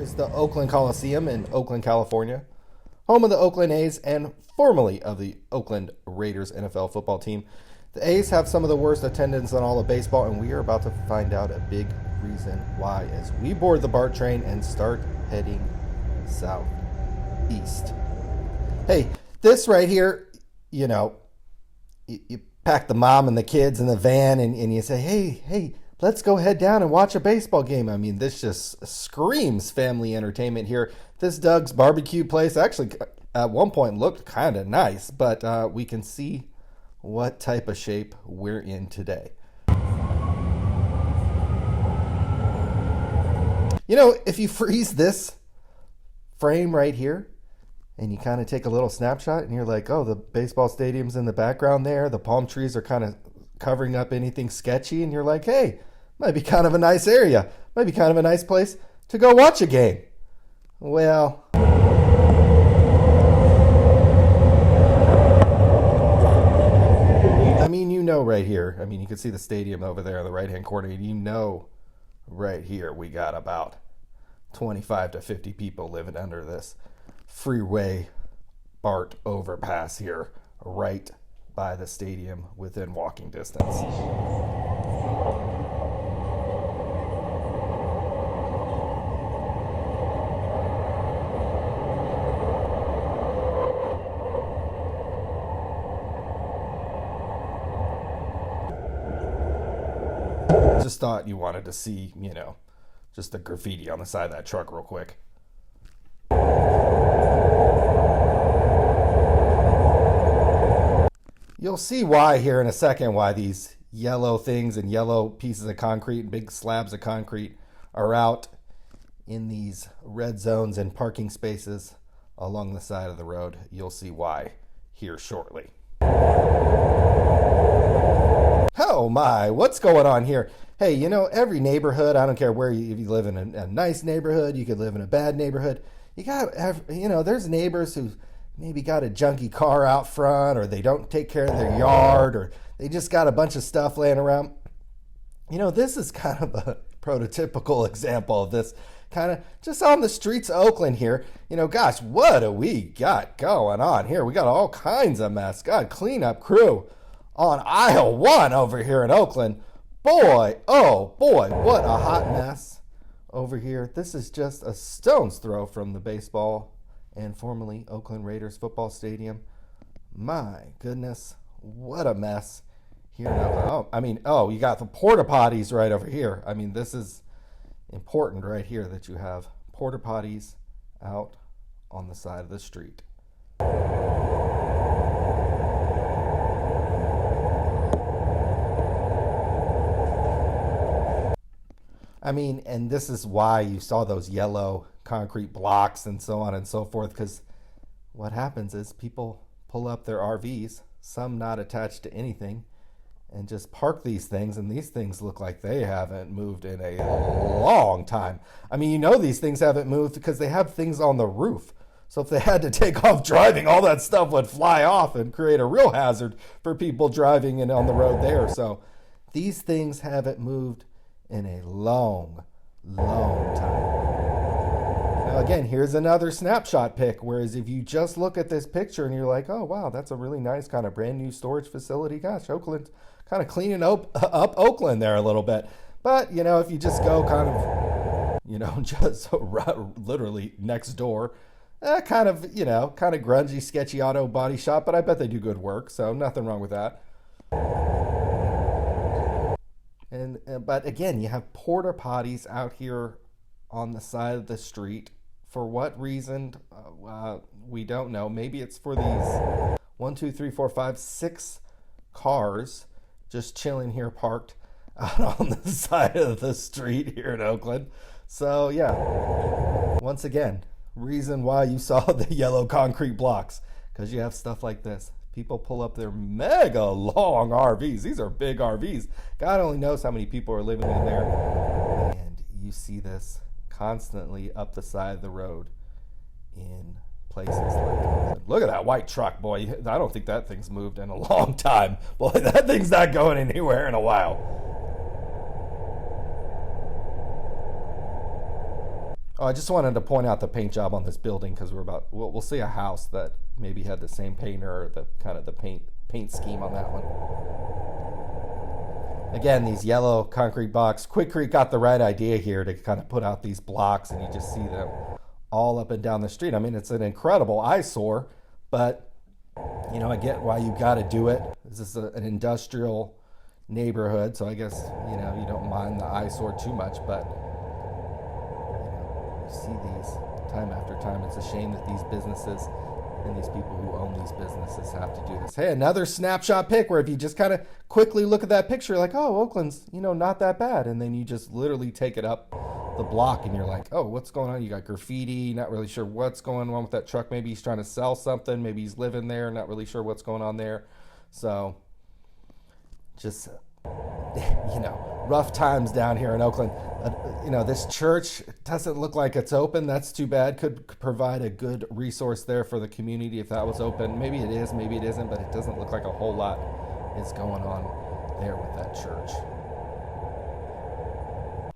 is the Oakland Coliseum in Oakland, California, home of the Oakland A's and formerly of the Oakland Raiders NFL football team. The A's have some of the worst attendance in all of baseball, and we are about to find out a big reason why as we board the BART train and start heading southeast. Hey, this right here, you pack the mom and the kids in the van and you say, hey, let's go head down and watch a baseball game. I mean, this just screams family entertainment here. This Doug's barbecue place actually at one point looked kind of nice, but we can see what type of shape we're in today. If you freeze this frame right here and you kind of take a little snapshot and you're like, oh, the baseball stadium's in the background there. The palm trees are kind of covering up anything sketchy. And you're like, hey, might be kind of a nice area. Might be kind of a nice place to go watch a game. Well, I mean, right here. I mean, you can see the stadium over there in the right-hand corner. Right here we got about 25 to 50 people living under this freeway BART overpass here, right by the stadium within walking distance. Just thought you wanted to see, just the graffiti on the side of that truck real quick. You'll see why here in a second, why these yellow things and yellow pieces of concrete and big slabs of concrete are out in these red zones and parking spaces along the side of the road. You'll see why here shortly. Oh my, what's going on here? Hey, every neighborhood, I don't care where if you live in a nice neighborhood, you could live in a bad neighborhood. You got, there's neighbors who maybe got a junky car out front, or they don't take care of their yard, or they just got a bunch of stuff laying around. This is kind of a prototypical example of this, kind of just on the streets of Oakland here. Gosh, what do we got going on here? We got all kinds of mess. God, cleanup crew on aisle 1 over here in Oakland. Boy, oh boy, what a hot mess over here. This is just a stone's throw from the baseball and formerly Oakland Raiders football stadium. My goodness, what a mess here in Oakland. You got the porta potties right over here. I mean, this is important right here that you have porta potties out on the side of the street. And this is why you saw those yellow concrete blocks and so on and so forth, because what happens is people pull up their RVs, some not attached to anything, and just park these things, and these things look like they haven't moved in a long time. These things haven't moved because they have things on the roof. So if they had to take off driving, all that stuff would fly off and create a real hazard for people driving and on the road there. So these things haven't moved in a long time. Now again, here's another snapshot pic, whereas if you just look at this picture and you're like, oh wow, that's a really nice kind of brand new storage facility. Gosh, Oakland kind of cleaning up Oakland there a little bit. But if you just go kind of just literally next door, kind of grungy, sketchy auto body shop, but I bet they do good work, so nothing wrong with that. But again, you have porta potties out here on the side of the street. For what reason? We don't know. Maybe it's for these 1, 2, 3, 4, 5, 6 cars just chilling here, parked out on the side of the street here in Oakland. So yeah, once again, reason why you saw the yellow concrete blocks, because you have stuff like this. People pull up their mega long RVs. These are big RVs. God only knows how many people are living in there. And you see this constantly up the side of the road in places like, look at that white truck, boy. I don't think that thing's moved in a long time. Boy, that thing's not going anywhere in a while. Oh, I just wanted to point out the paint job on this building because we'll see a house that maybe had the same painter or the kind of the paint scheme on that one. Again, these yellow concrete blocks. Quikrete got the right idea here to kind of put out these blocks, and you just see them all up and down the street. I mean, it's an incredible eyesore, but I get why you got to do it. This is an industrial neighborhood, so I guess you don't mind the eyesore too much, but you see these time after time. It's a shame that these businesses and these people who own these businesses have to do this. Hey, another snapshot pic where if you just kind of quickly look at that picture, you're like, oh, Oakland's not that bad, and then you just literally take it up the block and you're like, oh, what's going on? You got graffiti, not really sure what's going on with that truck. Maybe he's trying to sell something, maybe he's living there, not really sure what's going on there. So just rough times down here in Oakland. This church doesn't look like it's open. That's too bad. Could provide a good resource there for the community if that was open. Maybe it is, maybe it isn't, but it doesn't look like a whole lot is going on there with that church.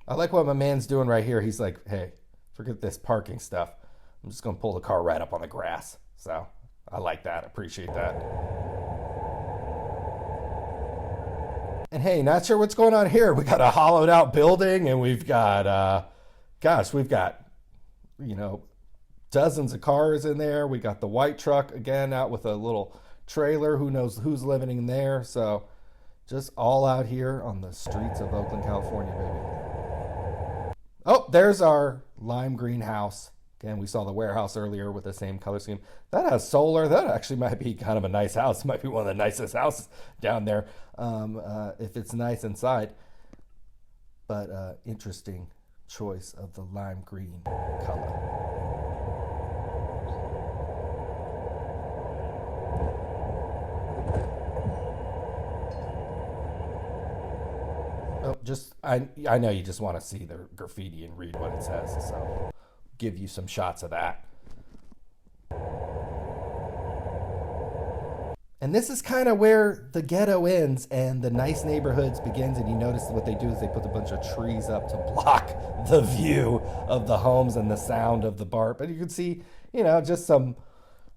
I like what my man's doing right here. He's like, hey, forget this parking stuff. I'm just going to pull the car right up on the grass. So I like that. Appreciate that. And hey, not sure what's going on here. We got a hollowed out building, and we've got, dozens of cars in there. We got the white truck again out with a little trailer. Who knows who's living in there? So just all out here on the streets of Oakland, California, baby. Oh, there's our lime green house. Again, we saw the warehouse earlier with the same color scheme. That has solar. That actually might be kind of a nice house. It might be one of the nicest houses down there if it's nice inside. But interesting choice of the lime green color. I know you just want to see the graffiti and read what it says, so give you some shots of that. And this is kind of where the ghetto ends and the nice neighborhoods begins. And you notice what they do is they put a bunch of trees up to block the view of the homes and the sound of the BART. But you can see, just some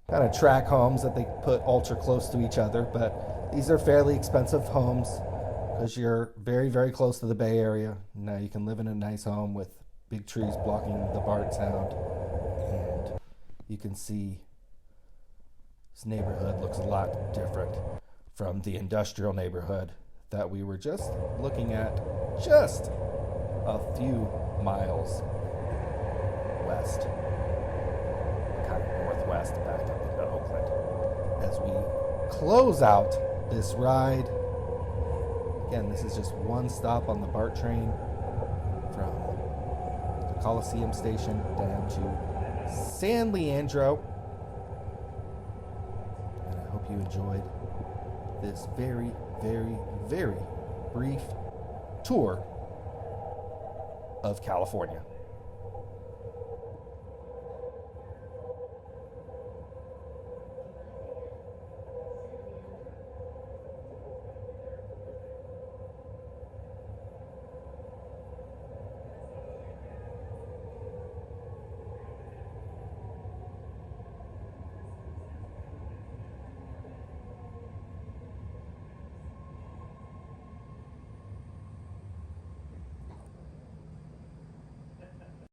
kind of track homes that they put ultra close to each other. But these are fairly expensive homes because you're very, very close to the Bay Area. Now you can live in a nice home with big trees blocking the BART sound. And you can see this neighborhood looks a lot different from the industrial neighborhood that we were just looking at just a few miles west, kind of northwest back up into Oakland. As we close out this ride, again, this is just one stop on the BART train from the Coliseum station down to San Leandro. You enjoyed this very, very, very brief tour of California.